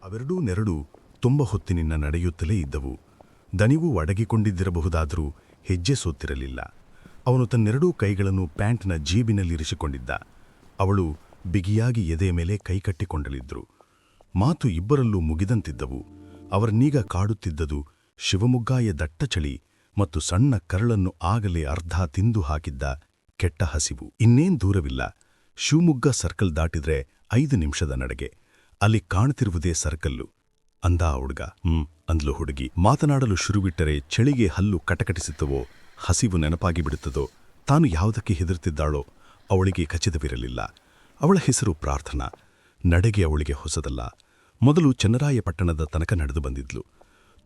ಅವೆರಡೂ ನೆರಳು ತುಂಬ ಹೊತ್ತಿನಿಂದ ನಡೆಯುತ್ತಲೇ ಇದ್ದವು. ದಣಿವು ಅಡಗಿಕೊಂಡಿದ್ದಿರಬಹುದಾದರೂ ಹೆಜ್ಜೆ ಸೋತಿರಲಿಲ್ಲ. ಅವನು ತನ್ನೆರಡೂ ಕೈಗಳನ್ನು ಪ್ಯಾಂಟ್ನ ಜೇಬಿನಲ್ಲಿರಿಸಿಕೊಂಡಿದ್ದ. ಅವಳು ಬಿಗಿಯಾಗಿ ಎದೆಯ ಮೇಲೆ ಕೈಕಟ್ಟಿಕೊಂಡಳಿದ್ರು. ಮಾತು ಇಬ್ಬರಲ್ಲೂ ಮುಗಿದಂತಿದ್ದವು. ಅವರನ್ನೀಗ ಕಾಡುತ್ತಿದ್ದದು ಶಿವಮೊಗ್ಗಾಯ ದಟ್ಟ ಚಳಿ ಮತ್ತು ಸಣ್ಣ ಕರಳನ್ನು ಆಗಲೇ ಅರ್ಧ ತಿಂದು ಹಾಕಿದ್ದ ಕೆಟ್ಟ ಹಸಿವು. ಇನ್ನೇನ್ ದೂರವಿಲ್ಲ. ಶಿವಮೊಗ್ಗ ಸರ್ಕಲ್ ದಾಟಿದ್ರೆ 5 ನಿಮಿಷದ ನಡೆಗೆ. ಅಲ್ಲಿ ಕಾಣ್ತಿರುವುದೇ ಸರ್ಕಲ್ಲು ಅಂದ ಆ ಹುಡುಗ. ಅಂದ್ಲು ಹುಡುಗಿ. ಮಾತನಾಡಲು ಶುರುವಿಟ್ಟರೆ ಚಳಿಗೆ ಹಲ್ಲು ಕಟಕಟಿಸುತ್ತವೋ, ಹಸಿವು ನೆನಪಾಗಿ ಬಿಡುತ್ತದೋ, ತಾನು ಯಾವುದಕ್ಕೆ ಹೆದರುತ್ತಿದ್ದಾಳೋ ಅವಳಿಗೆ ಖಚಿತವಿರಲಿಲ್ಲ. ಅವಳ ಹೆಸರು ಪ್ರಾರ್ಥನಾ. ನಡೆಗೆ ಅವಳಿಗೆ ಹೊಸದಲ್ಲ. ಮೊದಲು ಚನ್ನರಾಯಪಟ್ಟಣದ ತನಕ ನಡೆದು ಬಂದಿದ್ಲು.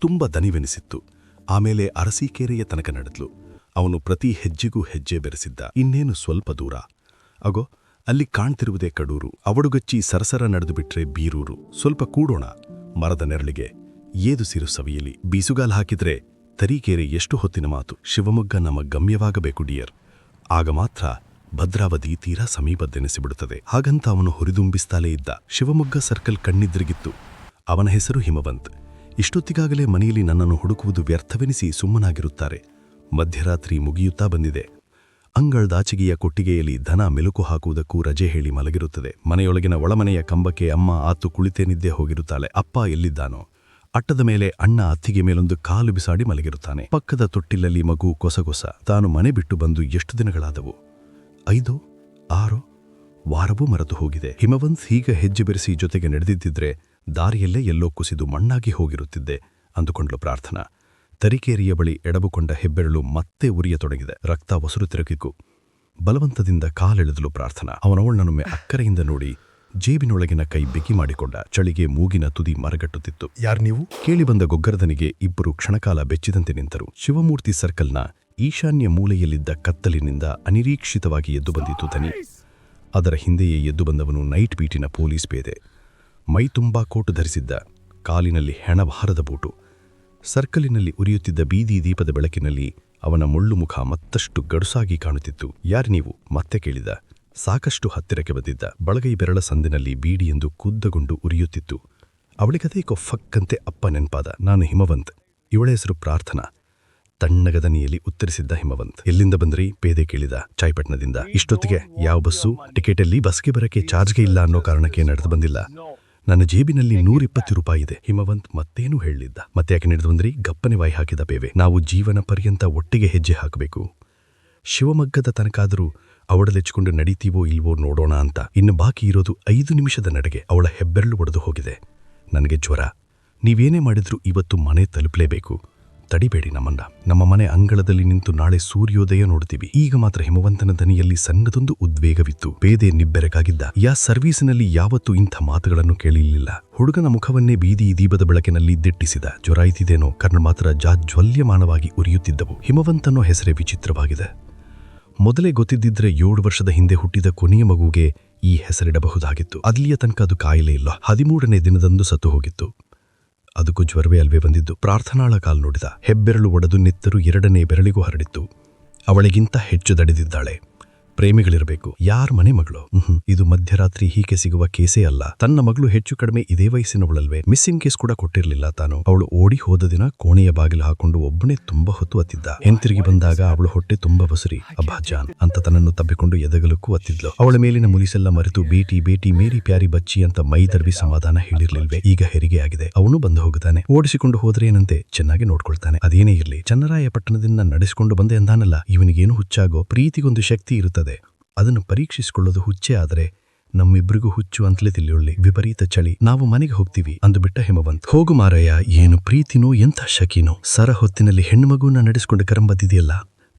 ತುಂಬ ದನಿವೆನಿಸಿತ್ತು. ಆಮೇಲೆ ಅರಸೀಕೆರೆಯ ತನಕ ನಡೆದ್ಲು. ಅವನು ಪ್ರತಿ ಹೆಜ್ಜೆಗೂ ಹೆಜ್ಜೆ ಬೆರೆಸಿದ್ದ. ಇನ್ನೇನು ಸ್ವಲ್ಪ ದೂರ. ಅಗೋ ಅಲ್ಲಿ ಕಾಣ್ತಿರುವುದೇ ಕಡೂರು. ಅವಡುಗಚ್ಚಿ ಸರಸರ ನಡೆದು ಬಿಟ್ರೆ ಬೀರೂರು. ಸ್ವಲ್ಪ ಕೂಡೋಣ ಮರದ ನೆರಳಿಗೆ, ಏದು ಸಿರು ಸವಿಯಲಿ. ಬೀಸುಗಾಲ್ ಹಾಕಿದ್ರೆ ತರೀಕೆರೆ ಎಷ್ಟು ಹೊತ್ತಿನ ಮಾತು. ಶಿವಮೊಗ್ಗ ನಮ್ಮ ಗಮ್ಯವಾಗಬೇಕು ಡಿಯರ್. ಆಗ ಮಾತ್ರ ಭದ್ರಾವತಿ ತೀರಾ ಸಮೀಪದ್ದೆನಿಸಿಬಿಡುತ್ತದೆ. ಹಾಗಂತ ಅವನು ಹುರಿದುಂಬಿಸ್ತಾಲೇ ಇದ್ದ. ಶಿವಮೊಗ್ಗ ಸರ್ಕಲ್ ಕಣ್ಣಿದ್ರಿಗಿತ್ತು. ಅವನ ಹೆಸರು ಹಿಮವಂತ್. ಇಷ್ಟೊತ್ತಿಗಾಗಲೇ ಮನೆಯಲ್ಲಿ ನನ್ನನ್ನು ಹುಡುಕುವುದು ವ್ಯರ್ಥವೆನಿಸಿ ಸುಮ್ಮನಾಗಿರುತ್ತಾರೆ. ಮಧ್ಯರಾತ್ರಿ ಮುಗಿಯುತ್ತಾ ಬಂದಿದೆ. ಅಂಗಳದಾಚಿಗೆಯ ಕೊಟ್ಟಿಗೆಯಲ್ಲಿ ದನ ಮೆಲುಕು ಹಾಕುವುದಕ್ಕೂ ರಜೆ ಹೇಳಿ ಮಲಗಿರುತ್ತದೆ. ಮನೆಯೊಳಗಿನ ಒಳಮನೆಯ ಕಂಬಕ್ಕೆ ಅಮ್ಮ ಆತು ಕುಳಿತೇನಿದ್ದೇ ಹೋಗಿರುತ್ತಾಳೆ. ಅಪ್ಪ ಎಲ್ಲಿದ್ದಾನೋ. ಅಟ್ಟದ ಮೇಲೆ ಅಣ್ಣ ಅತ್ತಿಗೆ ಮೇಲೊಂದು ಕಾಲು ಬಿಸಾಡಿ ಮಲಗಿರುತ್ತಾನೆ. ಪಕ್ಕದ ತೊಟ್ಟಿಲಲ್ಲಿ ಮಗು ಕೊಸಗೊಸ. ತಾನು ಮನೆ ಬಿಟ್ಟು ಬಂದು ಎಷ್ಟು ದಿನಗಳಾದವು? 5, 6 ವಾರವೂ ಮರೆತು ಹೋಗಿದೆ. ಹಿಮವಂತ್ ಹೀಗ ಹೆಜ್ಜೆ ಬೆರೆಸಿ ಜೊತೆಗೆ ನಡೆದಿದ್ದಿದ್ರೆ ದಾರಿಯಲ್ಲೇ ಎಲ್ಲೋ ಕುಸಿದು ಮಣ್ಣಾಗಿ ಹೋಗಿರುತ್ತಿದ್ದೆ ಅಂದುಕೊಂಡ್ಲು ಪ್ರಾರ್ಥನಾ. ತರೀಕೆರೆಯ ಬಳಿ ಎಡಬುಕೊಂಡ ಹೆಬ್ಬೆರಳು ಮತ್ತೆ ಉರಿಯತೊಡಗಿದೆ. ರಕ್ತ ಒಸರು ತಿರುಗಿಕು. ಬಲವಂತದಿಂದ ಕಾಲೆಳೆದಲು ಪ್ರಾರ್ಥನಾ. ಅವನವಳನ್ನೊಮ್ಮೆ ಅಕ್ಕರೆಯಿಂದ ನೋಡಿ ಜೇಬಿನೊಳಗಿನ ಕೈ ಬಿಗಿ ಮಾಡಿಕೊಂಡ. ಚಳಿಗೆ ಮೂಗಿನ ತುದಿ ಮರಗಟ್ಟುತ್ತಿತ್ತು. ಯಾರ್ ನೀವು? ಕೇಳಿಬಂದ ಗೊಗ್ಗರದನಿಗೆ ಇಬ್ಬರು ಕ್ಷಣಕಾಲ ಬೆಚ್ಚಿದಂತೆ ನಿಂತರು. ಶಿವಮೂರ್ತಿ ಸರ್ಕಲ್ನ ಈಶಾನ್ಯ ಮೂಲೆಯಲ್ಲಿದ್ದ ಕತ್ತಲಿನಿಂದ ಅನಿರೀಕ್ಷಿತವಾಗಿ ಎದ್ದು ಬಂದಿತು ದನಿ. ಅದರ ಹಿಂದೆಯೇ ಎದ್ದು ಬಂದವನು ನೈಟ್ ಬೀಟಿನ ಪೊಲೀಸ್ ಪೇದೆ. ಮೈ ತುಂಬಾ ಕೋಟು ಧರಿಸಿದ್ದ. ಕಾಲಿನಲ್ಲಿ ಹೆಣಭಾರದ ಬೂಟು. ಸರ್ಕಲಿನಲ್ಲಿ ಉರಿಯುತ್ತಿದ್ದ ಬೀದಿ ದೀಪದ ಬೆಳಕಿನಲ್ಲಿ ಅವನ ಮುಳ್ಳು ಮುಖ ಮತ್ತಷ್ಟು ಗಡುಸಾಗಿ ಕಾಣುತ್ತಿತ್ತು. ಯಾರು ನೀವು? ಮತ್ತೆ ಕೇಳಿದ. ಸಾಕಷ್ಟು ಹತ್ತಿರಕ್ಕೆ ಬಂದಿದ್ದ. ಬಳಗೈ ಬೆರಳ ಸಂದಿನಲ್ಲಿ ಬೀಡಿಯೆಂದು ಕುದ್ದಗೊಂಡು ಉರಿಯುತ್ತಿತ್ತು. ಅವಳಿಗದೇಕೋ ಫಕ್ಕಂತೆ ಅಪ್ಪ ನೆನ್ಪಾದ. ನಾನು ಹಿಮವಂತ್. ಇವಳ ಹೆಸರು ಪ್ರಾರ್ಥನಾ. ತಣ್ಣಗದನಿಯಲ್ಲಿ ಉತ್ತರಿಸಿದ್ದ ಹಿಮವಂತ್. ಎಲ್ಲಿಂದ ಬಂದ್ರಿ? ಪೇದೆ ಕೇಳಿದ. ಚಾಯ್ಪಟ್ನದಿಂದ. ಇಷ್ಟೊತ್ತಿಗೆ? ಯಾವ ಬಸ್ಸು? ಟಿಕೆಟಲ್ಲಿ ಬಸ್ಗೆ ಬರಕ್ಕೆ ಚಾರ್ಜ್ಗೆ ಇಲ್ಲ ಅನ್ನೋ ಕಾರಣಕ್ಕೆ ನಡೆದು ಬಂದಿಲ್ಲ. ನನ್ನ ಜೇಬಿನಲ್ಲಿ 120 ರೂಪಾಯಿ ಇದೆ. ಹಿಮವಂತ್ ಮತ್ತೇನೂ ಹೇಳಲಿದ್ದ. ಮತ್ತೆ ಯಾಕೆ ನಡೆದು ಬಂದ್ರಿ? ಗಪ್ಪನೆ ವಾಯಿ ಹಾಕಿದ ಪೇವೆ. ನಾವು ಜೀವನ ಪರ್ಯಂತ ಒಟ್ಟಿಗೆ ಹೆಜ್ಜೆ ಹಾಕಬೇಕು. ಶಿವಮೊಗ್ಗದ ತನಕಾದರೂ ಅವಳಲೆಚ್ಚಿಕೊಂಡು ನಡೀತೀವೋ ಇಲ್ವೋ ನೋಡೋಣ ಅಂತ. ಇನ್ನು ಬಾಕಿ ಇರೋದು 5 ನಿಮಿಷದ ನಡೆಗೆ. ಅವಳ ಹೆಬ್ಬೆರಳು ಒಡೆದು ಹೋಗಿದೆ. ನನಗೆ ಜ್ವರ. ನೀವೇನೇ ಮಾಡಿದ್ರೂ ಇವತ್ತು ಮನೆ ತಲುಪಲೇಬೇಕು. ತಡಿಬೇಡಿ ನಮ್ಮನ್ನ. ನಮ್ಮ ಮನೆ ಅಂಗಳದಲ್ಲಿ ನಿಂತು ನಾಳೆ ಸೂರ್ಯೋದಯ ನೋಡ್ತೀವಿ. ಈಗ ಮಾತ್ರ ಹಿಮವಂತನ ದನಿಯಲ್ಲಿ ಸಣ್ಣದೊಂದು ಉದ್ವೇಗವಿತ್ತು. ಪೇದೆ ನಿಬ್ಬೆರಗಾಗಿದ್ದ. ಸರ್ವೀಸಿನಲ್ಲಿ ಯಾವತ್ತೂ ಇಂಥ ಮಾತುಗಳನ್ನು ಕೇಳಿರಲಿಲ್ಲ. ಹುಡುಗನ ಮುಖವನ್ನೇ ಬೀದಿ ದೀಪದ ಬೆಳಕಿನಲ್ಲಿ ದಿಟ್ಟಿಸಿದ. ಜ್ವರ ಆಯ್ತಿದೇನೋ. ಕರ್ಣ ಮಾತ್ರ ಜಾಜ್ವಲ್ಯಮಾನವಾಗಿ ಉರಿಯುತ್ತಿದ್ದವು. ಹಿಮವಂತನೋ ಹೆಸರೇ ವಿಚಿತ್ರವಾಗಿದೆ. ಮೊದಲೇ ಗೊತ್ತಿದ್ದಿದ್ರೆ 7 ವರ್ಷದ ಹಿಂದೆ ಹುಟ್ಟಿದ ಕೊನೆಯ ಮಗುಗೆ ಈ ಹೆಸರಿಡಬಹುದಾಗಿತ್ತು. ಅಲ್ಲಿಯ ತನಕ ಅದು ಕಾಯಿಲೆ ಇಲ್ಲ. 13ನೇ ದಿನದಂದು ಸತ್ತು ಹೋಗಿತ್ತು. ಅದಕ್ಕೂ ಜ್ವರವೇ ಅಲ್ವೇ ಬಂದಿದ್ದು. ಪ್ರಾರ್ಥನಾಳ ಕಾಲು ನೋಡಿದ. ಹೆಬ್ಬೆರಳು ಒಡೆದು ನೆತ್ತರು 2ನೇ ಬೆರಳಿಗೂ ಹರಡಿತ್ತು. ಅವಳಿಗಿಂತ ಹೆಚ್ಚು ದಡಿದಿದ್ದಾಳೆ. ಪ್ರೇಮಿಗಳಿರಬೇಕು. ಯಾರ ಮನೆ ಮಗಳು? ಇದು ಮಧ್ಯರಾತ್ರಿ ಹೀಗೆ ಸಿಗುವ ಕೇಸೇ ಅಲ್ಲ. ತನ್ನ ಮಗಳು ಹೆಚ್ಚು ಕಡಿಮೆ ಇದೇ ವಯಸ್ಸಿನವಳಲ್ವೇ? ಮಿಸ್ಸಿಂಗ್ ಕೇಸ್ ಕೂಡ ಕೊಟ್ಟಿರಲಿಲ್ಲ ತಾನು. ಅವಳು ಓಡಿ ಹೋದ ದಿನ ಕೋಣೆಯ ಬಾಗಿಲು ಹಾಕೊಂಡು ಒಬ್ಬನೇ ತುಂಬಾ ಹೊತ್ತು ಅತ್ತಿದ್ದ. ಹಿಂತಿರುಗಿ ಬಂದಾಗ ಅವಳು ಹೊಟ್ಟೆ ತುಂಬಾ ಬಸುರಿ. ಅಬ್ಬಾಜಾನ್ ಅಂತ ತನ್ನನ್ನು ತಬ್ಬಿಕೊಂಡು ಎದಗಲಕ್ಕೂ ಅತ್ತಿದ್ಲು. ಅವಳ ಮೇಲಿನ ಮುಲಿಸೆಲ್ಲ ಮರೆತು ಬೇಟಿ ಬೇಟಿ ಮೇರಿ ಪ್ಯಾರಿ ಬಚ್ಚಿ ಅಂತ ಮೈ ದರ್ವಿ ಸಮಾಧಾನ ಹೇಳಿರ್ಲಿಲ್ವೇ? ಈಗ ಹೆರಿಗೆ ಆಗಿದೆ. ಅವನು ಬಂದು ಹೋಗುತ್ತಾನೆ. ಓಡಿಸಿಕೊಂಡು ಹೋದ್ರೆ ಏನಂತೆ, ಚೆನ್ನಾಗಿ ನೋಡ್ಕೊಳ್ತಾನೆ. ಅದೇನೇ ಇರ್ಲಿ, ಚನ್ನರಾಯಪಟ್ಟಣದಿಂದ ನಡೆಸಿಕೊಂಡು ಬಂದೆ ಅಂದಾನಲ್ಲ. ಇವನಿಗೇನು ಹುಚ್ಚಾಗೋ, ಪ್ರೀತಿಗೊಂದು ಶಕ್ತಿ ಇರುತ್ತದೆ. ಅದನ್ನು ಪರೀಕ್ಷಿಸಿಕೊಳ್ಳೋದು ಹುಚ್ಚೆ ಆದರೆ ನಮ್ಮಿಬ್ರಿಗೂ ಹುಚ್ಚು ಅಂತಲೇ ತಿಳಿಯೊಳ್ಳಿ. ವಿಪರೀತ ಚಳಿ. ನಾವು ಮನೆಗೆ ಹೋಗ್ತೀವಿ ಅಂದು ಬಿಟ್ಟ ಹಿಮವಂತ್. ಹೋಗು ಮಾರಯ್ಯ, ಏನು ಪ್ರೀತಿನೋ ಎಂಥ ಶಕಿನೋ. ಸರ ಹೊತ್ತಿನಲ್ಲಿ ಹೆಣ್ಣುಮಗುವನ್ನ ನಡೆಸಿಕೊಂಡು ಕರಂಬದ್ದಿದೆಯಲ್ಲ.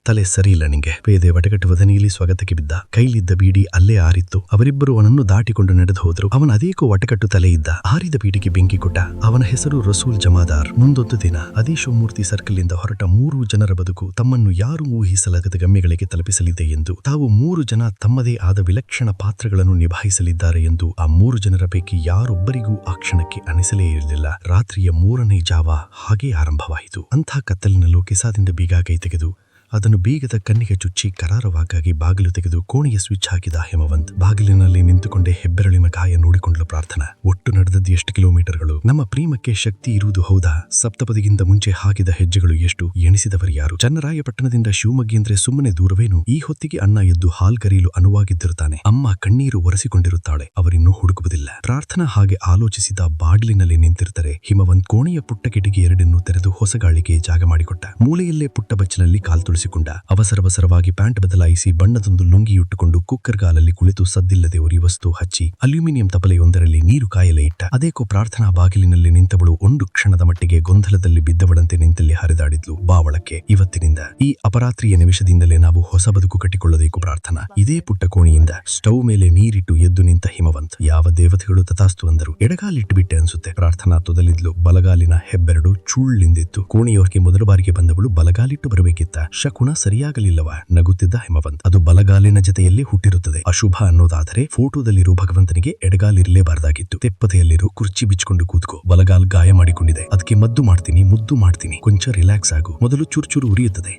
ತಲೆ ಸರಿಯಿಲ್ಲ ನಿಂಗೆ. ಪೇದೆ ವಟಗಟ್ಟುವ ದನಿಯಲ್ಲಿ ಸ್ವಗತಕ್ಕೆ ಬಿದ್ದ. ಕೈಲಿದ್ದ ಬೀಡಿ ಅಲ್ಲೇ ಆರಿತ್ತು. ಅವರಿಬ್ಬರು ಅವನನ್ನು ದಾಟಿಕೊಂಡು ನಡೆದು ಹೋದರು. ಅವನ ಅದೇಕೋ ವಟಕಟ್ಟು ತಲೆ ಇದ್ದ. ಆರಿದ ಬೀಡಿಗೆ ಬೆಂಕಿ ಕೊಟ್ಟ. ಅವನ ಹೆಸರು ರಸೂಲ್ ಜಮಾದಾರ್. ಮುಂದೊಂದು ದಿನ ಅದೇ ಶಿವಮೂರ್ತಿ ಸರ್ಕಲ್ನಿಂದ ಹೊರಟ 3 ಜನರ ಬದುಕು ತಮ್ಮನ್ನು ಯಾರೂ ಊಹಿಸಲಾಗದ ಗಮ್ಯಗಳಿಗೆ ತಲುಪಿಸಲಿದೆ ಎಂದು, ತಾವು 3 ಜನ ತಮ್ಮದೇ ಆದ ವಿಲಕ್ಷಣ ಪಾತ್ರಗಳನ್ನು ನಿಭಾಯಿಸಲಿದ್ದಾರೆ ಎಂದು ಆ 3 ಜನರ ಪೈಕಿ ಯಾರೊಬ್ಬರಿಗೂ ಆ ಕ್ಷಣಕ್ಕೆ ಅನಿಸಲೇ ಇರಲಿಲ್ಲ. ರಾತ್ರಿಯ 3ನೇ ಜಾವ ಹಾಗೇ ಆರಂಭವಾಯಿತು. ಅಂಥ ಕತ್ತಲಿನಲ್ಲೂ ಕಿಸಾದಿಂದ ಬೀಗ ಕೈ ತೆಗೆದು ಅದನ್ನು ಬೀಗದ ಕಣ್ಣಿಗೆ ಚುಚ್ಚಿ ಕರಾರವಾಗಿ ಬಾಗಿಲು ತೆಗೆದು ಕೋಣೆಯ ಸ್ವಿಚ್ ಹಾಕಿದ ಹೇಮವಂತ್. ಬಾಗಿಲಿನಲ್ಲಿ ನಿಂತುಕೊಂಡೇ ಹೆಬ್ಬೆರಳಿನ ಗಾಯ ನೋಡಿಕೊಂಡಳು ಪ್ರಾರ್ಥನಾ. ಒಟ್ಟು ನಡೆದದ್ದು ಎಷ್ಟು ಕಿಲೋಮೀಟರ್ಗಳು? ನಮ್ಮ ಪ್ರೇಮಕ್ಕೆ ಶಕ್ತಿ ಇರುವುದು ಹೌದಾ? ಸಪ್ತಪದಿಗಿಂತ ಮುಂಚೆ ಹಾಕಿದ ಹೆಜ್ಜೆಗಳು ಎಷ್ಟು? ಎಣಿಸಿದವರು ಯಾರು? ಚನ್ನರಾಯಪಟ್ಟಣದಿಂದ ಶಿವಮೊಗ್ಗ ಅಂದ್ರೆ ಸುಮ್ಮನೆ ದೂರವೇನು? ಈ ಹೊತ್ತಿಗೆ ಅಣ್ಣ ಎದ್ದು ಹಾಲ್ ಕರೆಯಲು ಅನುವಾಗಿದ್ದಿರುತ್ತಾನೆ. ಅಮ್ಮ ಕಣ್ಣೀರು ಒರೆಸಿಕೊಂಡಿರುತ್ತಾಳೆ. ಅವರಿನ್ನೂ ಹುಡುಕುವುದಿಲ್ಲ. ಪ್ರಾರ್ಥನಾ ಹಾಗೆ ಆಲೋಚಿಸಿದ ಬಾಗಿಲಿನಲ್ಲಿ ನಿಂತಿರ್ತಾರೆ. ಹಿಮವಂತ್ ಕೋಣೆಯ ಪುಟ್ಟ ಕಿಟಕಿ ಎರಡನ್ನೂ ತೆರೆದು ಹೊಸ ಗಾಳಿಗೆ ಜಾಗ ಮಾಡಿಕೊಟ್ಟ. ಮೂಲೆಯಲ್ಲೇ ಪುಟ್ಟ ಬಚ್ಚಲಲ್ಲಿ ಕಾಲ್ ತುಳಿಸಿಕೊಂಡ. ಅವಸರವಸರವಾಗಿ ಪ್ಯಾಂಟ್ ಬದಲಾಯಿಸಿ ಬಣ್ಣದೊಂದು ಲುಂಗಿಯುಟ್ಟುಕೊಂಡು ಕುಕ್ಕರ್ ಗಾಲಲ್ಲಿ ಕುಳಿತು ಸದ್ದಿಲ್ಲದೆ ಉರಿ ವಸ್ತು ಹಚ್ಚಿ ಅಲ್ಯೂಮಿನಿಯಂ ತಪಲೆಯೊಂದರಲ್ಲಿ ನೀರು ಕಾಯಲೇ ಇಟ್ಟ. ಅದೇಕೋ ಪ್ರಾರ್ಥನಾ ಬಾಗಿಲಿನಲ್ಲಿ ನಿಂತವಳು ಒಂದು ಕ್ಷಣದ ಮಟ್ಟಿಗೆ ಗೊಂದಲದಲ್ಲಿ ಬಿದ್ದವಳಂತೆ ನಿಂತಲ್ಲಿ ಹರಿದಾಡಿದ್ಲು. ಬಾವಳಕ್ಕೆ ಇವತ್ತಿನಿಂದ ಈ ಅಪರಾತ್ರಿಯ ನಿಮಿಷದಿಂದಲೇ ನಾವು ಹೊಸ ಬದುಕು ಕಟ್ಟಿಕೊಳ್ಳಬೇಕು ಪ್ರಾರ್ಥನಾ. ಇದೇ ಪುಟ್ಟ ಕೋಣೆಯಿಂದ ಸ್ಟವ್ ಮೇಲೆ ನೀರಿಟ್ಟು ಎದ್ದು ನಿಂತ ಹಿಮವಂತ್. ಯಾವ ದೇವತೆಗಳು ತಥಾಸ್ತು ಅಂದರು. ಎಡಗಾಲಿಟ್ಟು ಬಿಟ್ಟೆ ಅನ್ಸುತ್ತೆ. ಪ್ರಾರ್ಥನಾ ತೊದಲಿದ್ಲು. ಬಲಗಾಲಿನ ಹೆಬ್ಬೆರಡು ಚೂಳ್ಳಿಂದಿತ್ತು. ಕೋಣೆಯವರಿಗೆ ಮೊದಲ ಬಾರಿಗೆ ಬಂದವಳು ಬಲಗಾಲಿಟ್ಟು ಬರಬೇಕಿತ್ತ. ಶಕುನ ಸರಿಯಾಗಲಿಲ್ಲವ? ನಗುತ್ತಿದ್ದ ಹಿಮವಂತ್. ಅದು ಬಲಗಾಲಿನ ಜೊತೆಯಲ್ಲಿ ಹುಟ್ಟಿರುತ್ತದೆ. ಅಶುಭ ಅನ್ನೋದಾದರೆ ಫೋಟೋದಲ್ಲಿರೋ ಭಗವಂತನಿಗೆ ಎಡಗಾಲಿರಲೇಬಾರ್ದಾಗಿತ್ತು. ತೆಪ್ಪತೆಯಲ್ಲಿರೋ ಕುರ್ಚಿ ಬಿಚ್ಕೊಂಡು ಕೂತ್ಕೋ. ಬಲಗಾಲ್ ಗಾಯ ಮಾಡಿಕೊಂಡಿದೆ. ಅದಕ್ಕೆ ಮದ್ದು ಮಾಡ್ತೀನಿ, ಮುದ್ದು ಮಾಡ್ತೀನಿ. ಕೊಂಚ ರಿಲ್ಯಾಕ್ಸ್ ಆಗು. ಮೊದಲು ಚೂರು ಉರಿಯುತ್ತದೆ,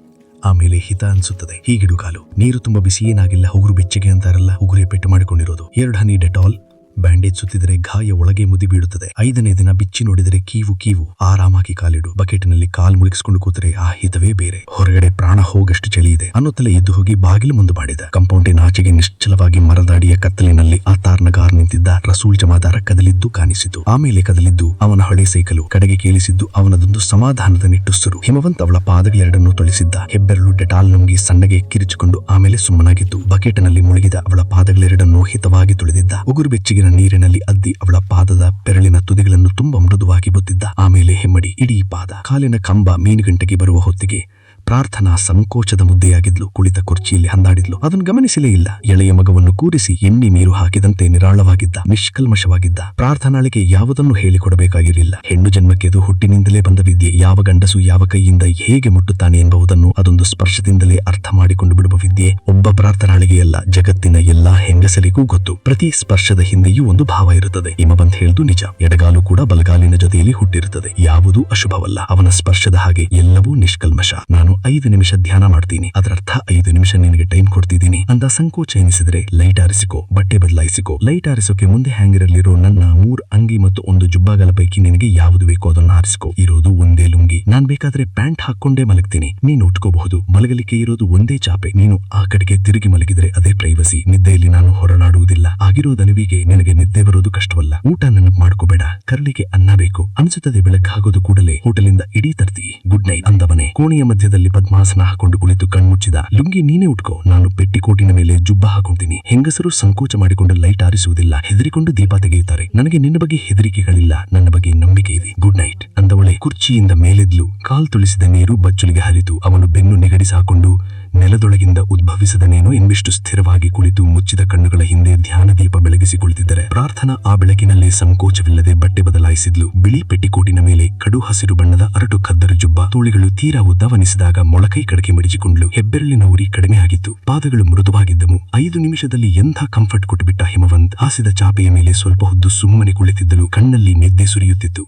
ಆಮೇಲೆ ಹಿತ ಅನ್ಸುತ್ತದೆ. ಹೀಗಿಡು ಕಾಲು. ನೀರು ತುಂಬಾ ಬಿಸಿ ಏನಾಗಿಲ್ಲ. ಉಗುರು ಬೆಚ್ಚಗೆ ಅಂತಾರಲ್ಲ, ಉಗುರೇ ಪೆಟ್ಟು ಮಾಡಿಕೊಂಡಿರೋದು. 2 ಹನಿ ಡೆಟಾಲ್. ಬ್ಯಾಂಡೇಜ್ ಸುತ್ತಿದರೆ ಗಾಯ ಒಳಗೆ ಮುದಿ ಬೀಳುತ್ತದೆ. 5ನೇ ದಿನ ಬಿಚ್ಚಿ ನೋಡಿದರೆ ಕೀವು. ಆರಾಮಾಗಿ ಕಾಲಿಡು. ಬಕೆಟ್ನಲ್ಲಿ ಕಾಲ್ ಮುಳುಗಿಸಿಕೊಂಡು ಕೂತರೆ ಆ ಹಿತವೇ ಬೇರೆ. ಹೊರಗಡೆ ಪ್ರಾಣ ಹೋಗಷ್ಟು ಚಳಿ ಇದೆ ಅನ್ನುತ್ತಲೇ ಎದ್ದು ಹೋಗಿ ಬಾಗಿಲು ಮುಂದೆ ಮಾಡಿದ. ಕಂಪೌಂಡಿನ ಆಚೆಗೆ ನಿಶ್ಚಲವಾಗಿ ಮರದಾಡಿಯ ಕತ್ತಲಿನಲ್ಲಿ ಆ ತಾರ್ನಗಾರ್ ನಿಂತಿದ್ದ ರಸೂಲ್ ಜಮಾದಾರ ಕದಲಿದ್ದು ಕಾಣಿಸಿತು. ಆಮೇಲೆ ಕದಲಿದ್ದು ಅವನ ಹಳೆ ಸೈಕಲು. ಕಡೆಗೆ ಕೇಳಿಸಿದ್ದು ಅವನದೊಂದು ಸಮಾಧಾನದ ನಿಟ್ಟುಸಿರು. ಹಿಮವಂತ್ ಅವಳ ಪಾದಗಳೆರಡನ್ನೂ ತೊಳಿಸಿದ್ದ. ಹೆಬ್ಬೆರಳು ಡೆಟಾಲ್ ನುಂಗಿ ಸಣ್ಣಗೆ ಕಿರಿಚಿಕೊಂಡು ಆಮೇಲೆ ಸುಮ್ಮನಾಗಿತ್ತು. ಬಕೆಟ್ನಲ್ಲಿ ಮುಳುಗಿದ ಅವಳ ಪಾದಗಳೆರಡನ್ನೂ ಹಿತವಾಗಿ ತುಳಿದಿದ್ದ. ಉಗುರು ಬೆಚ್ಚಗಿನ ನೀರಿನಲ್ಲಿ ಅದ್ದಿ ಅವಳ ಪಾದದ ಬೆರಳಿನ ತುದಿಗಳನ್ನು ತುಂಬಾ ಮೃದುವಾಗಿ ಬೊತ್ತಿದ್ದ. ಆಮೇಲೆ ಹೆಮ್ಮಡಿ ಇಡೀ ಪಾದ. ಕಾಲಿನ ಕಂಬ ಮೀನುಗಂಟೆಗೆ ಬರುವ ಹೊತ್ತಿಗೆ ಪ್ರಾರ್ಥನಾ ಸಂಕೋಚದ ಮುದ್ದೆಯಾಗಿದ್ಲು. ಕುಳಿತ ಕುರ್ಚಿಯಲ್ಲಿ ಹಂದಾಡಿದ್ಲು. ಅದನ್ನು ಗಮನಿಸಲೇ ಇಲ್ಲ. ಎಳೆಯ ಮಗವನ್ನು ಕೂರಿಸಿ ಎಣ್ಣೆ ನೀರು ಹಾಕಿದಂತೆ ನಿರಾಳವಾಗಿದ್ದ, ನಿಷ್ಕಲ್ಮಶವಾಗಿದ್ದ. ಪ್ರಾರ್ಥನಾಳಿಗೆ ಯಾವುದನ್ನು ಹೇಳಿಕೊಡಬೇಕಾಗಿರಲಿಲ್ಲ. ಹೆಣ್ಣು ಜನ್ಮಕ್ಕೆದು ಹುಟ್ಟಿನಿಂದಲೇ ಬಂದ ವಿದ್ಯೆ. ಯಾವ ಗಂಡಸು ಯಾವ ಕೈಯಿಂದ ಹೇಗೆ ಮುಟ್ಟುತ್ತಾನೆ ಎಂಬುದನ್ನು ಅದೊಂದು ಸ್ಪರ್ಶದಿಂದಲೇ ಅರ್ಥ ಮಾಡಿಕೊಂಡು ಬಿಡುವ ವಿದ್ಯೆ ಒಬ್ಬ ಪ್ರಾರ್ಥನಾಳಿಗೆ ಅಲ್ಲ, ಜಗತ್ತಿನ ಎಲ್ಲಾ ಹೆಂಗಸರಿಗೂ ಗೊತ್ತು. ಪ್ರತಿ ಸ್ಪರ್ಶದ ಹಿಂದೆಯೂ ಒಂದು ಭಾವ ಇರುತ್ತದೆ. ಹಿಮವಂತ್ ಹೇಳ್ದು ನಿಜ. ಎಡಗಾಲು ಕೂಡ ಬಲಗಾಲಿನ ಜೊತೆಯಲ್ಲಿ ಹುಟ್ಟಿರುತ್ತದೆ. ಯಾವುದೂ ಅಶುಭವಲ್ಲ. ಅವನ ಸ್ಪರ್ಶದ ಹಾಗೆ ಎಲ್ಲವೂ ನಿಷ್ಕಲ್ಮಶ. ನಾನು 5 ನಿಮಿಷ ಧ್ಯಾನ ಮಾಡ್ತೀನಿ, ಅದರರ್ಥ 5 ನಿಮಿಷ ನಿನಗೆ ಟೈಮ್ ಕೊಡ್ತಿದ್ದೀನಿ ಅಂದ. ಸಂಕೋಚ ಎನಿಸಿದರೆ ಲೈಟ್ ಆರಿಸಿಕೋ, ಬಟ್ಟೆ ಬದಲಾಯಿಸಿಕೋ. ಲೈಟ್ ಆರಿಸೋಕೆ ಮುಂದೆ ಹ್ಯಾಂಗರಲ್ಲಿರೋ ನನ್ನ 3 ಅಂಗಿ ಮತ್ತು 1 ಜುಬ್ಬಾಗಳ ಪೈಕಿ ನಿನಗೆ ಯಾವುದು ಬೇಕೋ ಅದನ್ನು ಆರಿಸಿಕೋ. ಇರೋದು ಒಂದೇ ಲುಂಗಿ. ನಾನ್ ಬೇಕಾದ್ರೆ ಪ್ಯಾಂಟ್ ಹಾಕೊಂಡೇ ಮಲಗ್ತೀನಿ, ನೀನು ಉಟ್ಕೋಬಹುದು. ಮಲಗಲಿಕ್ಕೆ ಇರೋದು ಒಂದೇ ಚಾಪೆ. ನೀನು ಆ ಕಡೆಗೆ ತಿರುಗಿ ಮಲಗಿದ್ರೆ ಅದೇ ಪ್ರೈವಸಿ. ನಿದ್ದೆಯಲ್ಲಿ ನಾನು ಹೊರನಾಡುವುದಿಲ್ಲ. ಆಗಿರೋ ದನಿವಿಗೆ ನಿನಗೆ ನಿದ್ದೆ ಬರೋದು ಕಷ್ಟವಲ್ಲ. ಊಟ ನೆನಪು ಮಾಡ್ಕೋಬೇಡ. ಕರಳಿಗೆ ಅನ್ನ ಬೇಕು ಅನಿಸುತ್ತದೆ. ಬೆಳಕಾಗೋದು ಕೂಡಲೇ ಹೋಟೆಲಿಂದ ಇಡೀ ತರ್ತಿ. ಗುಡ್ ನೈಟ್ ಅಂದವನೇ ಕೋಣೆಯ ಮಧ್ಯದಲ್ಲಿ ಪದ್ಮಾಸನ ಹಾಕೊಂಡು ಕುಳಿತು ಕಣ್ಮುಚ್ಚಿದ. ಲುಂಗಿ ನೀನೇ ಉಟ್ಕೋ, ನಾನು ಪೆಟ್ಟಿಕೋಟಿನ ಮೇಲೆ ಜುಬ್ಬ ಹಾಕೊಂತೀನಿ. ಹೆಂಗಸರು ಸಂಕೋಚ ಮಾಡಿಕೊಂಡು ಲೈಟ್ ಆರಿಸುವುದಿಲ್ಲ, ಹೆದರಿಕೊಂಡು ದೀಪ ತೆಗೆಯುತ್ತಾರೆ. ನನಗೆ ನಿನ್ನ ಬಗ್ಗೆ ಹೆದರಿಕೆಗಳಿಲ್ಲ, ನನ್ನ ಬಗ್ಗೆ ನಂಬಿಕೆ ಇದೆ. Good night ಅಂದವಳೆ ಕುರ್ಚಿಯಿಂದ ಮೇಲೆದ್ಲು. ಕಾಲ್ ತುಳಿಸಿದ ನೀರು ಬಚ್ಚಲಿಗೆ ಹರಿತು. ಅವನು ಬೆನ್ನು ನೆಗಡಿಸಿ ಹಾಕೊಂಡು ನೆಲದೊಳಗಿಂದ ಉದ್ಭವಿಸದನೇನೋ ಎಂಬಿಷ್ಟು ಸ್ಥಿರವಾಗಿ ಕುಳಿತು ಮುಚ್ಚಿದ ಕಣ್ಣುಗಳ ಹಿಂದೆ ಧ್ಯಾನ ದೀಪ ಬೆಳಗಿಸಿ ಕುಳಿತಿದ್ದರೆ ಪ್ರಾರ್ಥನಾ ಆ ಬೆಳಕಿನಲ್ಲಿ ಸಂಕೋಚವಿಲ್ಲದೆ ಬಟ್ಟೆ ಬದಲಾಯಿಸಿದ್ಲು. ಬಿಳಿ ಪೆಟ್ಟಿಕೋಟಿನ ಮೇಲೆ ಕಡು ಹಸಿರು ಬಣ್ಣದ ಅರಟು ಖದ್ದರ ಜುಬ್ಬ. ತೋಳಿಗಳು ತೀರಾ ಉದ್ದವನಿಸಿದಾಗ ಮೊಳಕೈ ಕಡೆಗೆ ಮಡಿಚಿಕೊಂಡ್ಲು. ಹೆಬ್ಬೆರಳಿನ ಉರಿ ಕಡಿಮೆ ಆಗಿತ್ತು. ಪಾದಗಳು ಮೃದುವಾಗಿದ್ದವು. 5 ನಿಮಿಷದಲ್ಲಿ ಎಂಥ ಕಂಫರ್ಟ್ ಕೊಟ್ಟುಬಿಟ್ಟ ಹಿಮವಂತ್. ಹಾಸಿದ ಚಾಪೆಯ ಮೇಲೆ ಸ್ವಲ್ಪ ಹೊತ್ತು ಸುಮ್ಮನೆ ಕುಳಿತಿದ್ದಳು. ಕಣ್ಣಲ್ಲಿ ನಿದ್ದೆ ಸುರಿಯುತ್ತಿತ್ತು.